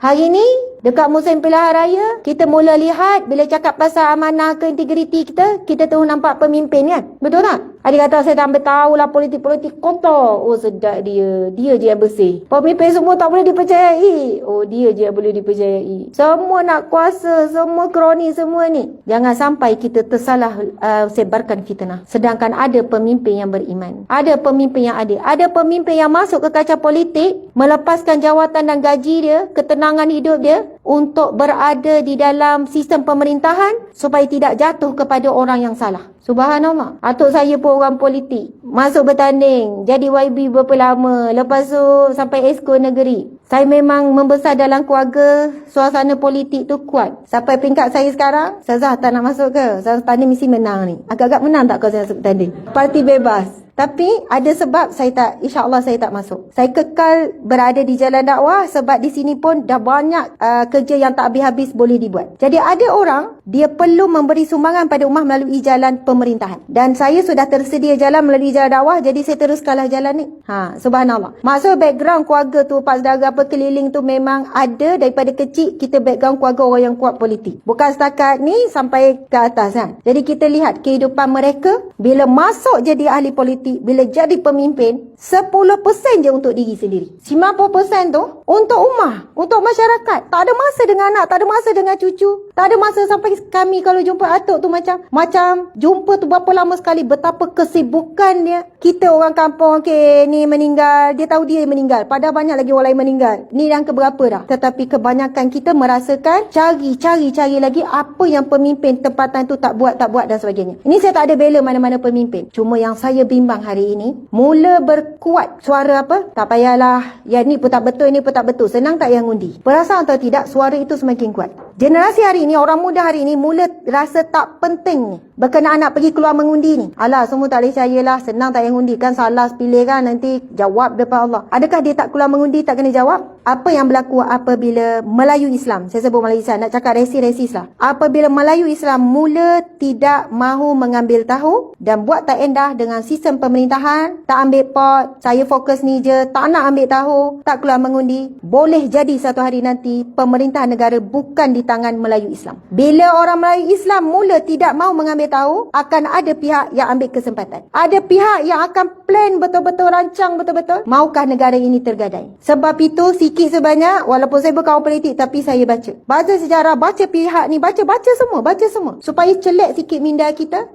Hari ni, dekat musim pilihan raya, kita mula lihat bila cakap pasal amanah ke integriti kita terus nampak pemimpin kan? Betul tak? Ada kata saya tak ambil tahu lah politik-politik kotor. Oh sedap dia. Dia je yang bersih. Pemimpin semua tak boleh dipercayai. Oh dia je yang boleh dipercayai. Semua nak kuasa, semua kroni semua ni. Jangan sampai kita tersalah sebarkan fitnah. Sedangkan ada pemimpin yang beriman. Ada pemimpin yang adil. Ada pemimpin yang masuk ke kancah politik, melepaskan jawatan dan gaji dia, ketenangan hidup dia untuk berada di dalam sistem pemerintahan supaya tidak jatuh kepada orang yang salah. Subhanallah. Atuk saya pun orang politik. Masuk bertanding. Jadi YB berapa lama. Lepas tu sampai esko negeri. Saya memang membesar dalam keluarga. Suasana politik tu kuat. Sampai peringkat saya sekarang. Ustazah tak nak masuk ke? Ustazah tanding mesti menang ni. Agak-agak menang tak kau saya masuk bertanding? Parti bebas. Tapi ada sebab insya-Allah saya tak masuk. Saya kekal berada di jalan dakwah sebab di sini pun dah banyak kerja yang tak habis-habis boleh dibuat. Jadi ada orang dia perlu memberi sumbangan pada ummah melalui jalan pemerintahan. Dan saya sudah tersedia jalan melalui jalan dakwah, jadi saya teruskanlah jalan ni. Subhanallah. Maksud background keluarga tu, pak saudara apa keliling tu memang ada daripada kecil kita background keluarga orang yang kuat politik. Bukan setakat ni sampai ke atas kan. Jadi kita lihat kehidupan mereka bila masuk jadi ahli politik, bila jadi pemimpin, 10% je untuk diri sendiri. 90% tu untuk ummah, untuk masyarakat. Tak ada masa dengan anak, tak ada masa dengan cucu. Tak ada masa sampai kami kalau jumpa atuk tu macam jumpa tu berapa lama sekali, betapa kesibukan dia. Kita orang kampung, okey ni meninggal, dia tahu dia meninggal. Padahal banyak lagi orang lain meninggal. Ni yang keberapa dah. Tetapi kebanyakan kita merasakan cari lagi apa yang pemimpin tempatan tu tak buat dan sebagainya. Ini saya tak ada bela mana-mana pemimpin. Cuma yang saya bimbang hari ini, mula berkuat suara apa? Tak payahlah, yang ni pun tak betul, ni pun tak betul. Senang tak yang undi? Perasaan atau tidak, suara itu semakin kuat. Generasi hari ini, orang muda hari ini mula rasa tak penting ni berkenaan nak pergi keluar mengundi ni. Alah, semua tak boleh percayalah, senang tak yang undi kan, salah pilih kan, nanti jawab depan Allah. Adakah dia tak keluar mengundi tak kena jawab? Apa yang berlaku apabila Melayu Islam, saya sebut Melayu Islam, nak cakap resi lah. Apabila Melayu Islam mula tidak mahu mengambil tahu dan buat tak endah dengan sistem pemerintahan, tak ambil pot, saya fokus ni je, tak nak ambil tahu, tak keluar mengundi, boleh jadi satu hari nanti pemerintahan negara bukan di tangan Melayu Islam. Bila orang Melayu Islam mula tidak mahu mengambil tahu, akan ada pihak yang ambil kesempatan. Ada pihak yang akan plan betul-betul, rancang betul-betul, maukah negara ini tergadai. Sebab itu sikit sebanyak, walaupun saya berkawan politik, tapi saya baca sejarah, baca pihak ni, baca semua supaya celak sikit minda kita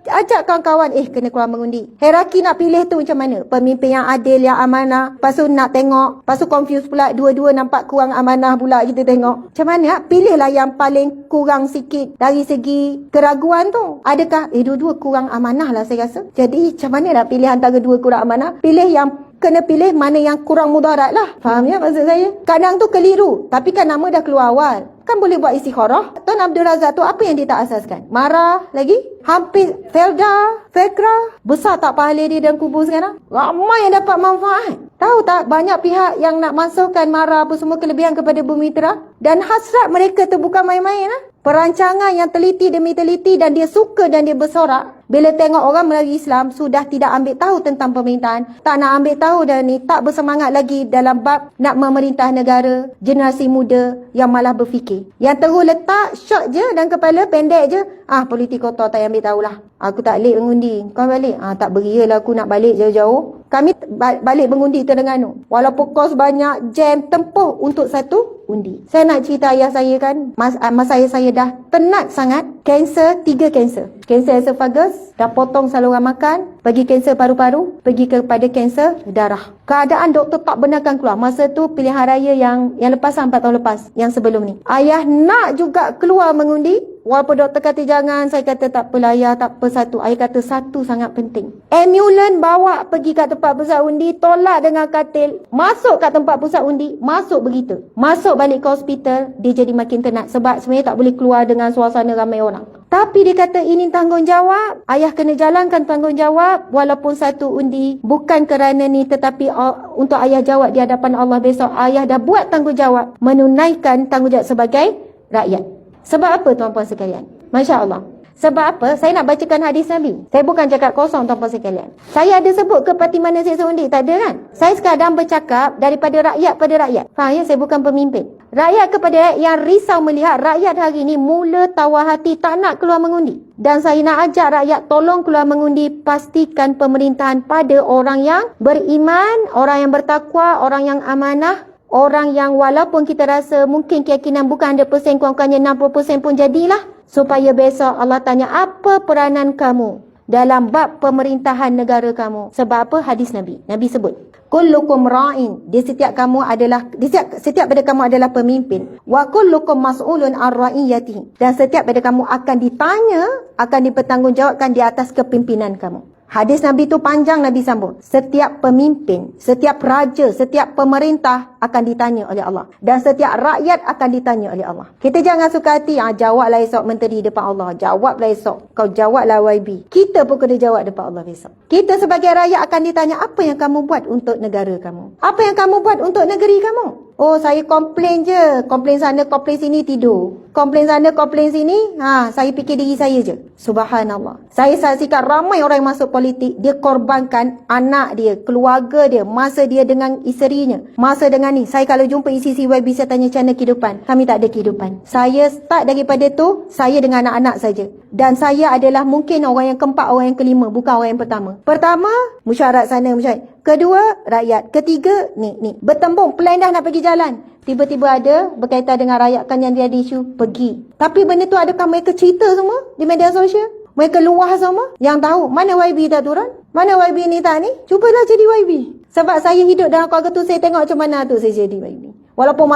ajak kawan-kawan kena keluar mengundi. Hierarki nak pilih tu macam mana? Pemimpin yang adil, yang amanah. Lepas tu nak tengok, lepas tu confuse pula, dua-dua nampak kurang amanah pula kita tengok. Macam mana? Pilihlah yang paling kurang sikit dari segi keraguan tu. Adakah dua-dua kurang amanah lah saya rasa. Jadi macam mana nak pilih antara dua kurang amanah? Pilih yang kena pilih mana yang kurang mudarat lah. Faham ya maksud saya? Kadang tu keliru, tapi kan nama dah keluar awal. Kan boleh buat istikharah. Tuan Abdul Razak tu apa yang dia tak asaskan? Marah lagi? Hampir Fekra. Besar tak pahala dia dalam kubur sekarang? Ramai yang dapat manfaat. Tahu tak banyak pihak yang nak masukkan Marah apa semua kelebihan kepada Bumi Mitra? Dan hasrat mereka tu bukan main-main lah. Perancangan yang teliti demi teliti dan dia suka dan dia bersorak. Bila tengok orang Melayu Islam sudah tidak ambil tahu tentang pemerintahan, tak nak ambil tahu dan ni tak bersemangat lagi dalam bab nak memerintah negara, generasi muda yang malah berfikir. Yang terus letak shot je dan kepala pendek je, politik kotor tak ambil tahulah. Aku tak balik mengundi. Kau balik? Tak berialah aku nak balik jauh-jauh. Kami balik mengundi Terengganu. Walaupun kos banyak, jam tempuh untuk satu undi. Saya nak cerita ayah saya kan, masa ayah saya dah tenat sangat, kanser, 3 kanser. Kanser esophagus, dah potong saluran makan, pergi kanser paru-paru, pergi kepada kanser darah. Keadaan doktor tak benarkan keluar. Masa tu pilihan raya yang lepas 4 tahun lepas, yang sebelum ni. Ayah nak juga keluar mengundi, walaupun doktor kata jangan, saya kata tak apalah ayah, tak apa satu. Ayah kata satu sangat penting. Ambulans bawa pergi kat tempat pusat undi, tolak dengan katil, masuk kat tempat pusat undi, masuk begitu. Masuk balik ke hospital, dia jadi makin tenat sebab sebenarnya tak boleh keluar dengan suasana ramai orang. Tapi dia kata ini tanggungjawab, ayah kena jalankan tanggungjawab walaupun satu undi, bukan kerana ni tetapi untuk ayah jawab di hadapan Allah besok. Ayah dah buat tanggungjawab, menunaikan tanggungjawab sebagai rakyat. Sebab apa tuan-puan sekalian? Masya Allah. Sebab apa? Saya nak bacakan hadis Nabi. Saya bukan cakap kosong tuan-tuan sekalian. Saya ada sebut ke parti mana saya undi? Tak ada kan? Saya sekadar bercakap daripada rakyat pada rakyat. Faham ya? Saya bukan pemimpin. Rakyat kepada rakyat yang risau melihat rakyat hari ini mula tawar hati tak nak keluar mengundi. Dan saya nak ajak rakyat tolong keluar mengundi, pastikan pemerintahan pada orang yang beriman, orang yang bertakwa, orang yang amanah, orang yang walaupun kita rasa mungkin keyakinan bukan 100%, kurang-kurangnya 60% pun jadilah. Supaya besok Allah tanya apa peranan kamu dalam bab pemerintahan negara kamu. Sebab apa? Hadis Nabi. Nabi sebut, kullukum ra'in, setiap pada kamu adalah pemimpin. Wa kullukum mas'ulun an ra'iyatihi, dan setiap pada kamu akan ditanya, akan dipertanggungjawabkan di atas kepimpinan kamu. Hadis Nabi tu panjang, Nabi sambung. Setiap pemimpin, setiap raja, setiap pemerintah akan ditanya oleh Allah. Dan setiap rakyat akan ditanya oleh Allah. Kita jangan suka hati, jawablah esok menteri depan Allah. Jawablah esok. Kau jawablah YB. Kita pun kena jawab depan Allah besok. Kita sebagai rakyat akan ditanya, apa yang kamu buat untuk negara kamu? Apa yang kamu buat untuk negeri kamu? Oh, saya komplain je. Komplain sana, komplain sini, tidur. Komplain sana, komplain sini, saya fikir diri saya je. Subhanallah. Saya saksikan ramai orang yang masuk politik, dia korbankan anak dia, keluarga dia, masa dia dengan isterinya, masa dengan ni. Saya kalau jumpa isi YB, saya tanya macam mana kehidupan. Kami tak ada kehidupan. Saya start daripada tu, saya dengan anak-anak saja. Dan saya adalah mungkin orang yang keempat, orang yang kelima, bukan orang yang pertama. Pertama, mesyuarat sana, mesyuarat. Kedua, rakyat. Ketiga, ni. Bertembung, plan dah nak pergi jalan. Tiba-tiba ada berkaitan dengan rakyat kan yang dia ada isu, pergi. Tapi benda tu adakah mereka cerita semua di media sosial? Mereka luah semua? Yang tahu, mana YB tak turun? Mana YB ni tak ni? Cubalah jadi YB. Sebab saya hidup dalam keluarga tu, saya tengok macam mana tu saya jadi YB. Walaupun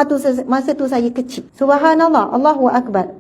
masa tu saya kecil. Subhanallah, Allahu Akbar.